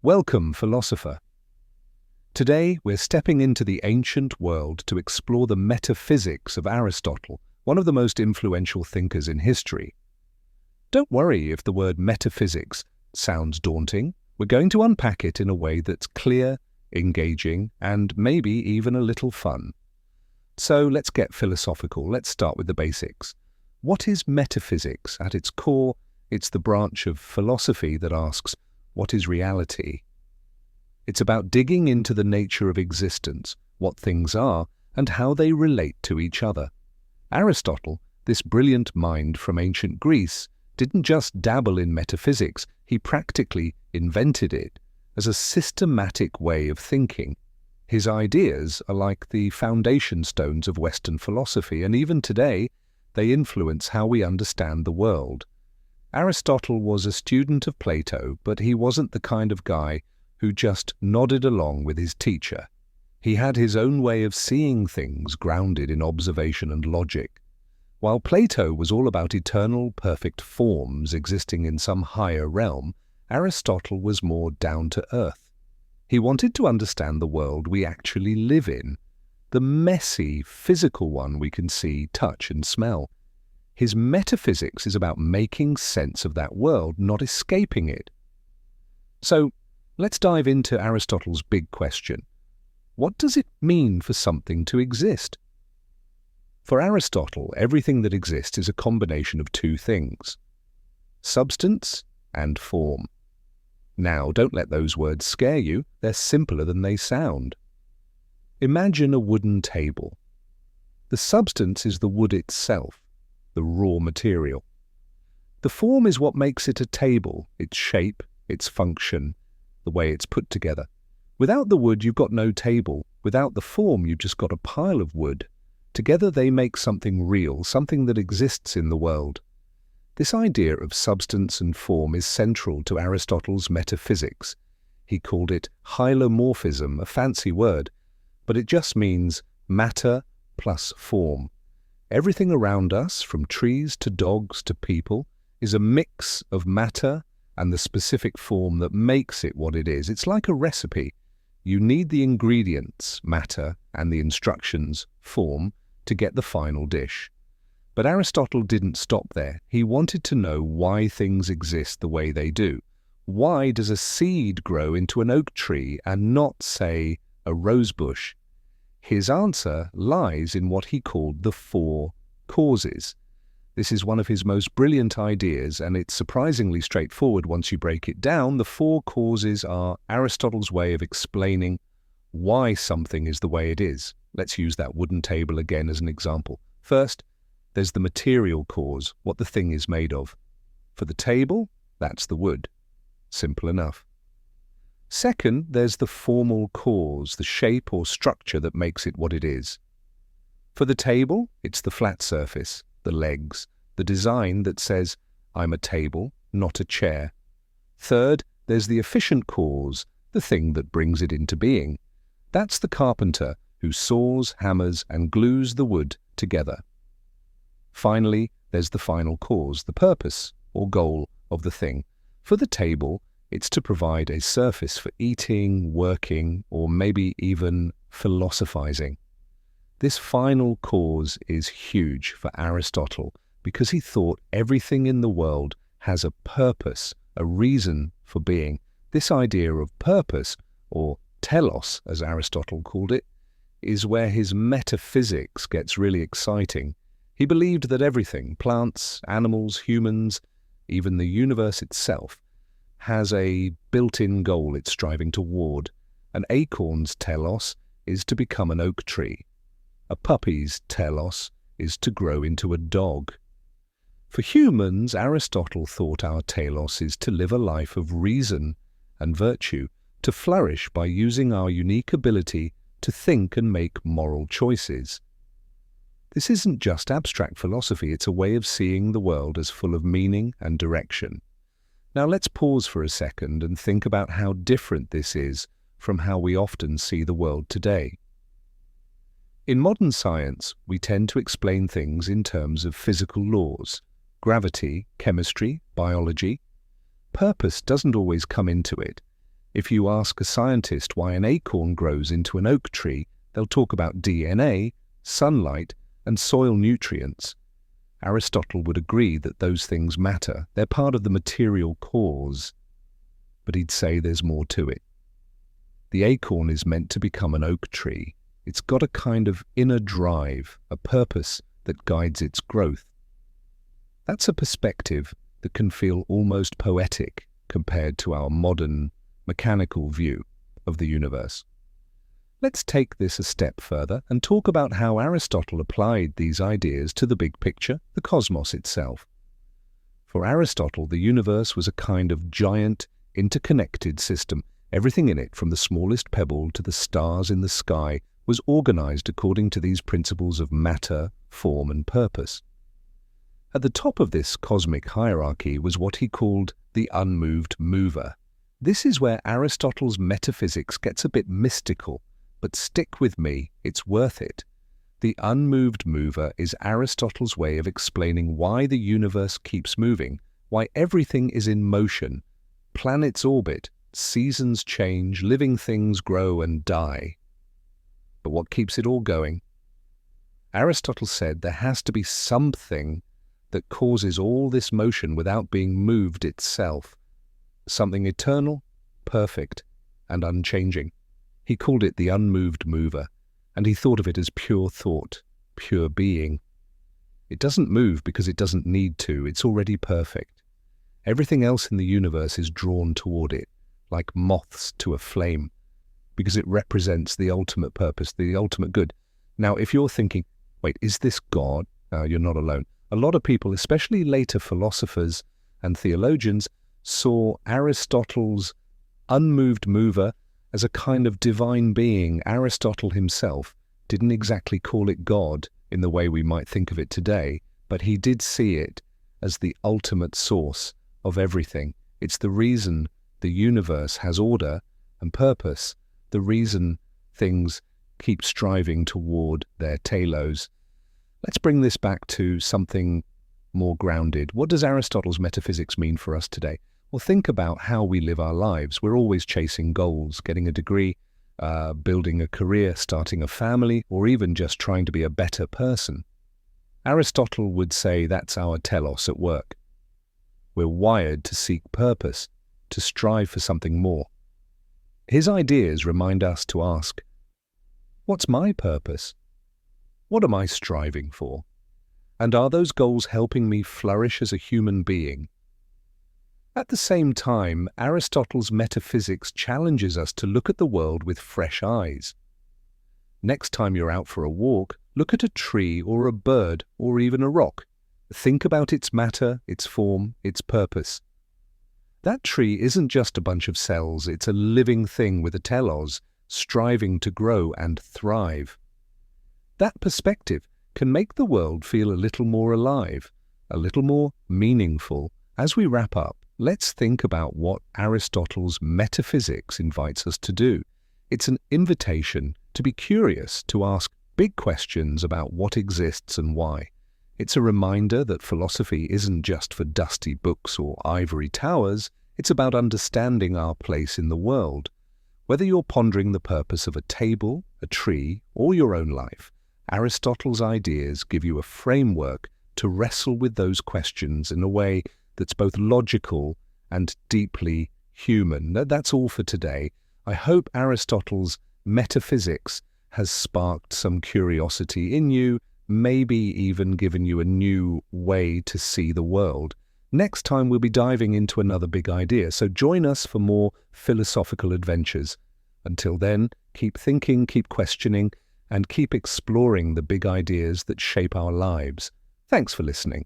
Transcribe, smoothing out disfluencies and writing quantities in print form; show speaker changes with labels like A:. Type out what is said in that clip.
A: Welcome, philosopher. Today, we're stepping into the ancient world to explore the metaphysics of Aristotle, one of the most influential thinkers in history. Don't worry if the word metaphysics sounds daunting. We're going to unpack it in a way that's clear, engaging, and maybe even a little fun. So let's get philosophical. Let's start with the basics. What is metaphysics? At its core, it's the branch of philosophy that asks, what is reality? It's about digging into the nature of existence, what things are, and how they relate to each other. Aristotle, this brilliant mind from ancient Greece, didn't just dabble in metaphysics, he practically invented it as a systematic way of thinking. His ideas are like the foundation stones of Western philosophy, and even today, they influence how we understand the world. Aristotle was a student of Plato, but he wasn't the kind of guy who just nodded along with his teacher. He had his own way of seeing things grounded in observation and logic. While Plato was all about eternal, perfect forms existing in some higher realm, Aristotle was more down to earth. He wanted to understand the world we actually live in, the messy, physical one we can see, touch, and smell. His metaphysics is about making sense of that world, not escaping it. So, let's dive into Aristotle's big question. What does it mean for something to exist? For Aristotle, everything that exists is a combination of two things: substance and form. Now, don't let those words scare you. They're simpler than they sound. Imagine a wooden table. The substance is the wood itself, the raw material. The form is what makes it a table, its shape, its function, the way it's put together. Without the wood, you've got no table. Without the form, you've just got a pile of wood. Together they make something real, something that exists in the world. This idea of substance and form is central to Aristotle's metaphysics. He called it hylomorphism, a fancy word, but it just means matter plus form. Everything around us, from trees to dogs to people, is a mix of matter and the specific form that makes it what it is. It's like a recipe. You need the ingredients, matter, and the instructions, form, to get the final dish. But Aristotle didn't stop there. He wanted to know why things exist the way they do. Why does a seed grow into an oak tree and not, say, a rose bush? His answer lies in what he called the four causes. This is one of his most brilliant ideas, and it's surprisingly straightforward once you break it down. The four causes are Aristotle's way of explaining why something is the way it is. Let's use that wooden table again as an example. First, there's the material cause, what the thing is made of. For the table, that's the wood. Simple enough. Second, there's the formal cause, the shape or structure that makes it what it is. For the table, it's the flat surface, the legs, the design that says, I'm a table, not a chair. Third, there's the efficient cause, the thing that brings it into being. That's the carpenter who saws, hammers, and glues the wood together. Finally, there's the final cause, the purpose or goal of the thing. For the table, it's to provide a surface for eating, working, or maybe even philosophizing. This final cause is huge for Aristotle because he thought everything in the world has a purpose, a reason for being. This idea of purpose, or telos as Aristotle called it, is where his metaphysics gets really exciting. He believed that everything, plants, animals, humans, even the universe itself, has a built-in goal it's striving toward. An acorn's telos is to become an oak tree. A puppy's telos is to grow into a dog. For humans, Aristotle thought our telos is to live a life of reason and virtue, to flourish by using our unique ability to think and make moral choices. This isn't just abstract philosophy, it's a way of seeing the world as full of meaning and direction. Now let's pause for a second and think about how different this is from how we often see the world today. In modern science, we tend to explain things in terms of physical laws, gravity, chemistry, biology. Purpose doesn't always come into it. If you ask a scientist why an acorn grows into an oak tree, they'll talk about DNA, sunlight, and soil nutrients. Aristotle would agree that those things matter. They're part of the material cause. But he'd say there's more to it. The acorn is meant to become an oak tree. It's got a kind of inner drive, a purpose that guides its growth. That's a perspective that can feel almost poetic compared to our modern, mechanical view of the universe. Let's take this a step further and talk about how Aristotle applied these ideas to the big picture, the cosmos itself. For Aristotle, the universe was a kind of giant, interconnected system. Everything in it, from the smallest pebble to the stars in the sky, was organized according to these principles of matter, form, and purpose. At the top of this cosmic hierarchy was what he called the unmoved mover. This is where Aristotle's metaphysics gets a bit mystical, but stick with me, it's worth it. The unmoved mover is Aristotle's way of explaining why the universe keeps moving, why everything is in motion. Planets orbit, seasons change, living things grow and die. But what keeps it all going? Aristotle said there has to be something that causes all this motion without being moved itself. Something eternal, perfect, and unchanging. He called it the unmoved mover, and he thought of it as pure thought, pure being. It doesn't move because it doesn't need to, it's already perfect. Everything else in the universe is drawn toward it, like moths to a flame, because it represents the ultimate purpose, the ultimate good. Now, if you're thinking, wait, is this God? You're not alone. A lot of people, especially later philosophers and theologians, saw Aristotle's unmoved mover as a kind of divine being. Aristotle himself didn't exactly call it God in the way we might think of it today, but he did see it as the ultimate source of everything. It's the reason the universe has order and purpose, the reason things keep striving toward their telos. Let's bring this back to something more grounded. What does Aristotle's metaphysics mean for us today? Well, think about how we live our lives. We're always chasing goals, getting a degree, building a career, starting a family, or even just trying to be a better person. Aristotle would say that's our telos at work. We're wired to seek purpose, to strive for something more. His ideas remind us to ask, what's my purpose? What am I striving for? And are those goals helping me flourish as a human being? At the same time, Aristotle's metaphysics challenges us to look at the world with fresh eyes. Next time you're out for a walk, look at a tree or a bird or even a rock. Think about its matter, its form, its purpose. That tree isn't just a bunch of cells, it's a living thing with a telos, striving to grow and thrive. That perspective can make the world feel a little more alive, a little more meaningful. As we wrap up, let's think about what Aristotle's metaphysics invites us to do. It's an invitation to be curious, to ask big questions about what exists and why. It's a reminder that philosophy isn't just for dusty books or ivory towers, it's about understanding our place in the world. Whether you're pondering the purpose of a table, a tree, or your own life, Aristotle's ideas give you a framework to wrestle with those questions in a way that's both logical and deeply human. That's all for today. I hope Aristotle's metaphysics has sparked some curiosity in you, maybe even given you a new way to see the world. Next time we'll be diving into another big idea, so join us for more philosophical adventures. Until then, keep thinking, keep questioning, and keep exploring the big ideas that shape our lives. Thanks for listening.